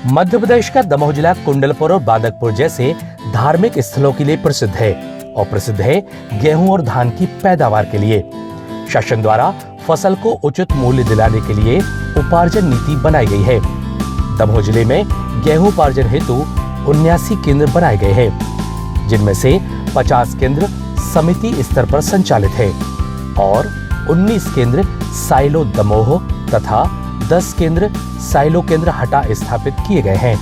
मध्य प्रदेश का दमोह जिला कुंडलपुर और बांदकपुर जैसे धार्मिक स्थलों के लिए प्रसिद्ध है और प्रसिद्ध है गेहूं और धान की पैदावार के लिए। शासन द्वारा फसल को उचित मूल्य दिलाने के लिए उपार्जन नीति बनाई गई है। दमोह जिले में गेहूं उपार्जन हेतु 79 केंद्र बनाए गए हैं, जिनमें से 50 केंद्र समिति स्तर पर संचालित है और 19 केंद्र साइलो दमोह तथा 10 केंद्र साइलो केंद्र हटा स्थापित किए गए हैं।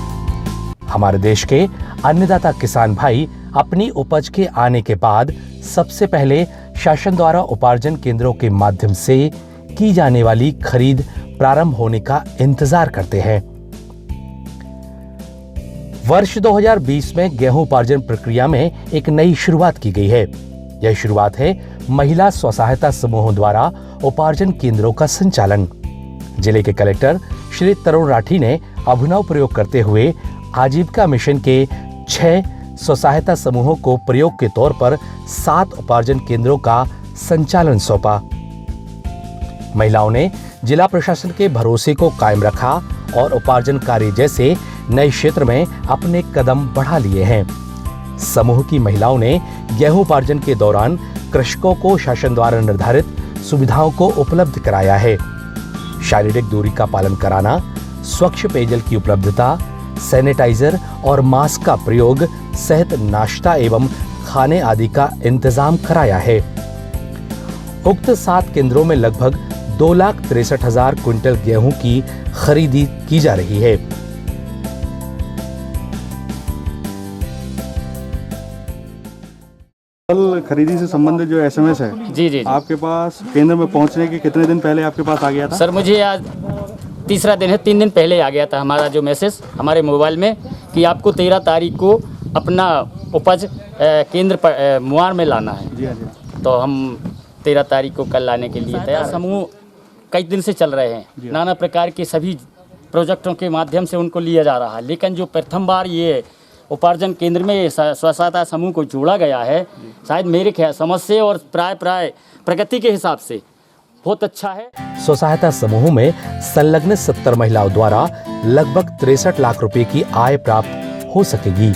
हमारे देश के अन्नदाता किसान भाई अपनी उपज के आने के बाद सबसे पहले शासन द्वारा उपार्जन केंद्रों के माध्यम से की जाने वाली खरीद प्रारंभ होने का इंतजार करते हैं। वर्ष 2020 में गेहूं उपार्जन प्रक्रिया में एक नई शुरुआत की गई है। यह शुरुआत है महिला स्वसहायता समूहों द्वारा उपार्जन केंद्रों का संचालन। जिले के कलेक्टर श्री तरुण राठी ने अभिनव प्रयोग करते हुए आजीविका मिशन के 6 स्वसहायता समूहों को प्रयोग के तौर पर 7 उपार्जन केंद्रों का संचालन सौंपा। महिलाओं ने जिला प्रशासन के भरोसे को कायम रखा और उपार्जन कार्य जैसे नए क्षेत्र में अपने कदम बढ़ा लिए हैं। समूह की महिलाओं ने गेहूं उपार्जन के दौरान कृषकों को शासन द्वारा निर्धारित सुविधाओं को उपलब्ध कराया है। शारीरिक दूरी का पालन कराना, स्वच्छ पेयजल की उपलब्धता, सैनिटाइजर और मास्क का प्रयोग सहित नाश्ता एवं खाने आदि का इंतजाम कराया है। उक्त 7 केंद्रों में लगभग 2,63,000 क्विंटल गेहूं की खरीदी की जा रही है। फसल खरीदी से संबंधित जो एसएमएस है जी आपके पास केंद्र में पहुंचने के कितने दिन पहले आपके पास आ गया था? सर, मुझे आज तीसरा दिन है, 3 दिन पहले आ गया था हमारा जो मैसेज हमारे मोबाइल में कि आपको 13 तारीख को अपना उपज केंद्र पर मुआर में लाना है। जी हाँ। तो हम 13 तारीख को कल लाने के लिए तैयार। समूह कई दिन से चल रहे हैं, नाना प्रकार के सभी प्रोजेक्टों के माध्यम से उनको लिया जा रहा है, लेकिन जो प्रथम बार ये उपार्जन केंद्र में स्वसहायता समूह को जोड़ा गया है, शायद मेरे ख्याल समझ से और प्राय प्रगति के हिसाब से बहुत अच्छा है। स्वसहायता समूह में संलग्न 70 महिलाओं द्वारा लगभग 63 लाख रुपए की आय प्राप्त हो सकेगी।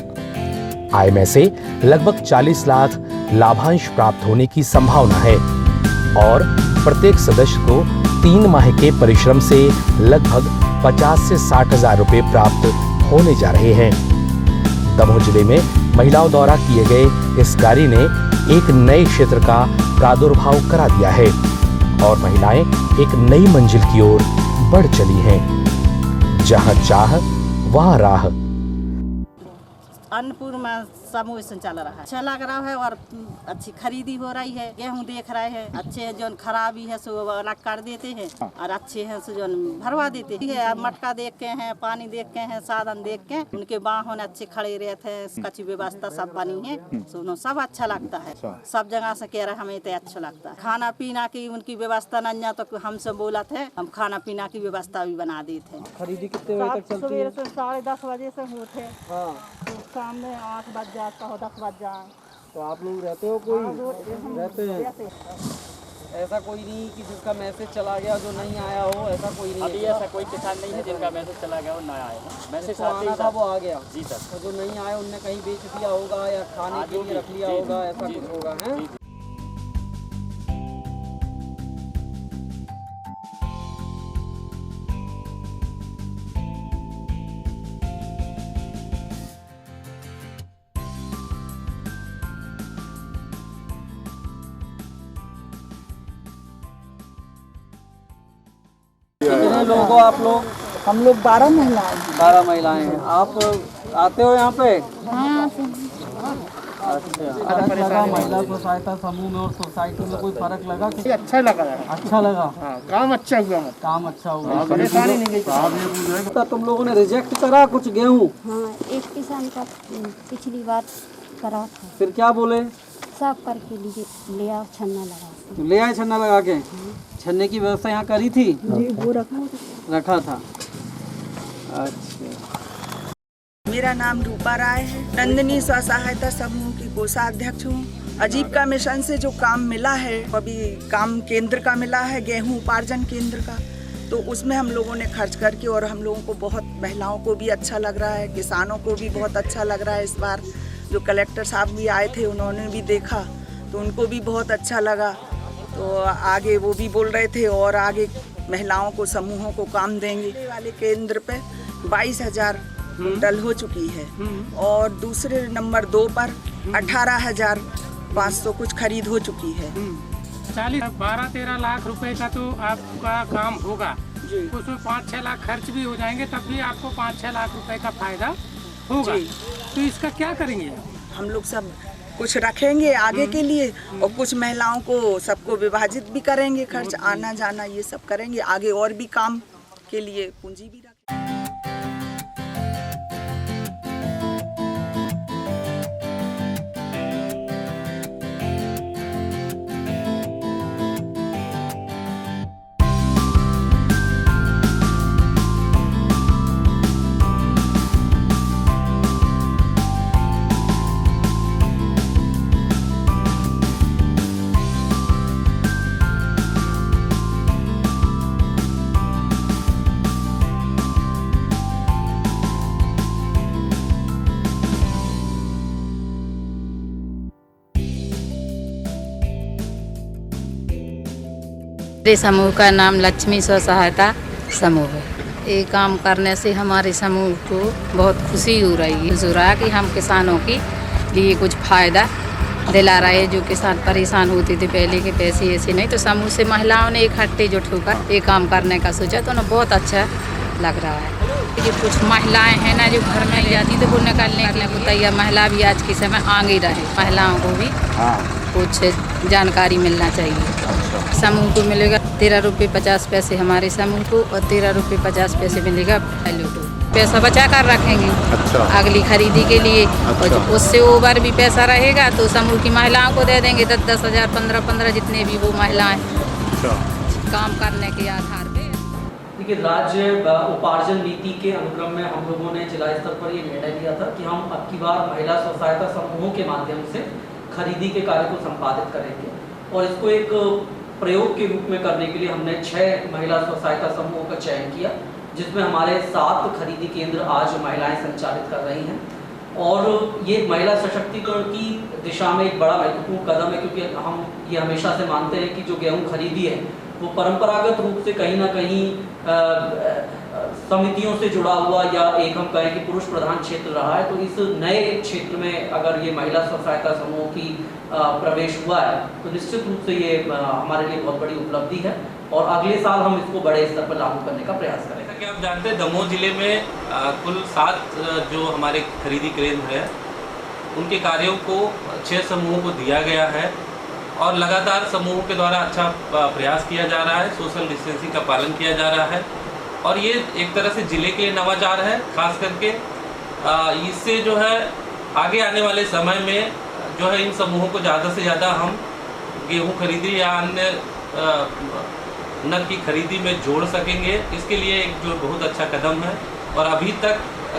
आय में से लगभग 40 लाख लाभांश प्राप्त होने की संभावना है और प्रत्येक सदस्य को 3 माह के परिश्रम से लगभग 50 से 60 हजार रुपए प्राप्त होने जा रहे हैं। दमोह जिले में महिलाओं द्वारा किए गए इस कार्य ने एक नए क्षेत्र का प्रादुर्भाव करा दिया है और महिलाएं एक नई मंजिल की ओर बढ़ चली हैं। जहां चाह वहां राह। अन्नपूर्ण में समूह संचालन रहा है, अच्छा लग रहा है और अच्छी खरीदी हो रही है। गेहूं देख रहे हैं, अच्छे हैं, जो खराबी है सो अलग कर देते हैं और अच्छे हैं सो जो भरवा देते हैं। मटका देख के हैं, पानी देख के हैं, साधन देख के उनके बाहों अच्छे खड़े रहते हैं, कच्ची व्यवस्था सब बनी है, सुनो सब अच्छा लगता है। सब जगह से कह रहे हमें तो अच्छा लगता है। खाना पीना की उनकी व्यवस्था नहीं तो हमसे बोला थे, हम खाना पीना की व्यवस्था भी बना देते हैं। खरीदी कितने बजे तक चलती है? 10:30 बजे से होते हैं, सामने 8 बज जाता हो, 10 बज जाए। तो आप लोग रहते हो? कोई रहते हैं? ऐसा कोई नहीं कि जिसका मैसेज चला गया जो नहीं आया हो, ऐसा कोई नहीं? अभी ऐसा कोई किसान नहीं है जिनका मैसेज चला गया और ना आया हो। मैसेज आना था वो आ गया। जी सर। तो जो नहीं आया उनने कहीं बेच दिया होगा या खाने के लिए रख लिया होगा, ऐसा कुछ होगा है? कितने लोग हो आप लोग? हम लोग 12 महिलाएं। 12 महिलाएं हैं। आप आते हो यहाँ पे? अच्छा, लगा महिला स्व सहायता समूह में और सोसाइटी में कोई फर्क लगा? अच्छा लगा है। अच्छा लगा? काम अच्छा हुआ। काम अच्छा हुआ। परेशानी नहीं गई। तो तुम लोगों ने रिजेक्ट करा कुछ गेहूँ? हाँ, एक किसान का पिछली बार करा था। फिर क्या बोले? साफ करके ले आओ, छन्ना लगा। तो ले आए छन्ना लगा के? छन्ने की व्यवस्था यहाँ करी थी? वो रखा था। अच्छा, मेरा नाम रूपा राय है, नंदिनी स्व सहायता समूह की कोषाध्यक्ष हूँ। आजीविका मिशन से जो काम मिला है, अभी काम केंद्र का मिला है, गेहूं उपार्जन केंद्र का, तो उसमें हम लोगों ने खर्च करके, और हम लोगों को बहुत, महिलाओं को भी अच्छा लग रहा है, किसानों को भी बहुत अच्छा लग रहा है। इस बार जो कलेक्टर साहब भी आए थे उन्होंने भी देखा तो उनको भी बहुत अच्छा लगा। तो आगे वो भी बोल रहे थे और आगे महिलाओं को, समूहों को काम देंगे। वाले केंद्र पे 22,000 कुंटल हो चुकी है और दूसरे नंबर 2 पर 18,500 कुछ खरीद हो चुकी है। 12-13 लाख रुपए का तो आपका काम होगा, उसमें 5-6 लाख खर्च भी हो जाएंगे, तब भी आपको 5-6 लाख रुपए का फायदा होगा। तो इसका क्या करेंगे? हम लोग सब कुछ रखेंगे आगे के लिए और कुछ महिलाओं को सबको विभाजित भी करेंगे, खर्च आना जाना ये सब करेंगे आगे, और भी काम के लिए पूंजी भी रखेंगे। मेरे समूह का नाम लक्ष्मी स्व सहायता समूह है। ये काम करने से हमारे समूह को बहुत खुशी हो रही है कि हम किसानों के लिए कुछ फ़ायदा दिला रहे हैं। जो किसान परेशान होते थे पहले के पैसे ऐसे नहीं, तो समूह से महिलाओं ने इकट्ठे जुट होकर ये काम करने का सोचा, तो उन्हें बहुत अच्छा लग रहा है। जो कुछ महिलाएं हैं ना जो घर में जाती तो वो निकलने के लिए तैयार, महिला भी आज के समय आगे रहे, महिलाओं को भी कुछ जानकारी मिलना चाहिए। समूह को मिलेगा 13 रुपये 50 पैसे हमारे समूह को, और 13 रुपये 50 पैसे मिलेगा वैल्यू को। पैसा बचा कर रखेंगे अगली खरीदी के लिए, और उससे ओवर भी पैसा रहेगा तो समूह की महिलाओं को दे देंगे 10-10 हज़ार, 15-15 जितने भी वो महिलाएं काम करने के आधार पे। देखिए, राज्य उपार्जन नीति के अनुक्रम में हम लोगों ने जिला स्तर पर ये निर्णय लिया था कि हम अब की बार महिला स्व सहायता समूहों के माध्यम से खरीदी के कार्य को संपादित करेंगे, और इसको एक प्रयोग के रूप में करने के लिए हमने 6 महिला स्व सहायता समूहों का चयन किया, जिसमें हमारे 7 खरीदी केंद्र आज महिलाएं संचालित कर रही हैं। और ये महिला सशक्तिकरण की दिशा में एक बड़ा महत्वपूर्ण कदम है, क्योंकि हम ये हमेशा से मानते हैं कि जो गेहूं खरीदी है वो परंपरागत रूप से कहीं ना कहीं समितियों से जुड़ा हुआ, या एक हम कहें कि पुरुष प्रधान क्षेत्र रहा है। तो इस नए क्षेत्र में अगर ये महिला स्व सहायता समूह की प्रवेश हुआ है तो निश्चित रूप से ये हमारे लिए बहुत बड़ी उपलब्धि है, और अगले साल हम इसको बड़े स्तर पर लागू करने का प्रयास करेंगे। जैसा कि आप जानते हैं, दमोह जिले में कुल 7 जो हमारे खरीदी केंद्र है उनके कार्यों को 6 समूहों को दिया गया है, और लगातार समूहों के द्वारा अच्छा प्रयास किया जा रहा है, सोशल डिस्टेंसिंग का पालन किया जा रहा है, और ये एक तरह से जिले के लिए नवाचार है। खास करके इससे जो है आगे आने वाले समय में जो है इन समूहों को ज़्यादा से ज़्यादा हम गेहूं खरीदी या अन्य नग की खरीदी में जोड़ सकेंगे। इसके लिए एक जो बहुत अच्छा कदम है, और अभी तक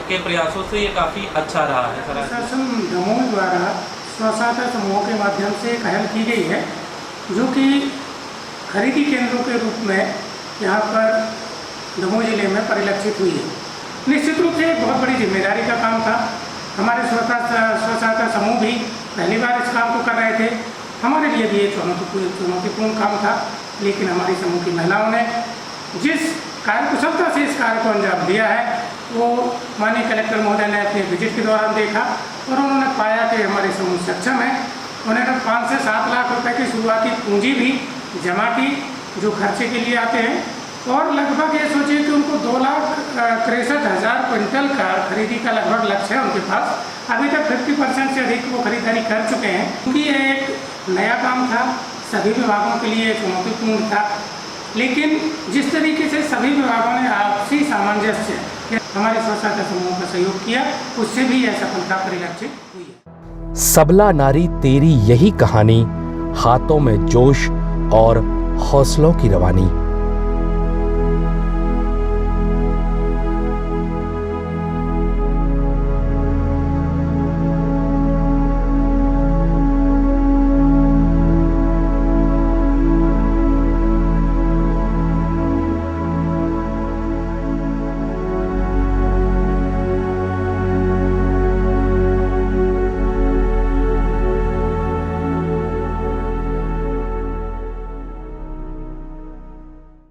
के प्रयासों से ये काफ़ी अच्छा रहा है। प्रशासन दमोह द्वारा स्व सहायता समूहों के माध्यम से एक पहल की गई है, जो कि खरीदी केंद्रों के रूप में यहाँ पर दमोह जिले में परिलक्षित हुई है। निश्चित रूप से एक बहुत बड़ी जिम्मेदारी का काम था। हमारे स्व सहायता समूह भी पहली बार इस काम को कर रहे थे। हमारे लिए भी ये चुनौतीपूर्ण काम था, लेकिन हमारी समूह की महिलाओं ने जिस कार्यकुशलता से इस कार्य को अंजाम दिया है वो माननीय कलेक्टर महोदय ने अपने विजिट के दौरान देखा, और उन्होंने पाया कि हमारे समूह सक्षम है। उन्होंने 5 से 7 लाख रुपए की शुरुआती पूंजी भी जमा की जो खर्चे के लिए आते हैं, और लगभग ये सोचिए कि उनको 2,63,000 क्विंटल का खरीदी का लगभग लक्ष्य है उनके पास। अभी तक 50% से अधिक वो खरीदारी कर चुके हैं, क्योंकि ये एक नया काम था, सभी विभागों के लिए चुनौतीपूर्ण था, लेकिन जिस तरीके से सभी विभागों ने आपसी सामंजस्य हमारे स्व सहायता समूहों का सहयोग किया, उससे भी यह सफलता परिलक्षित हुई है। सबला नारी तेरी यही कहानी, हाथों में जोश और हौसलों की रवानी।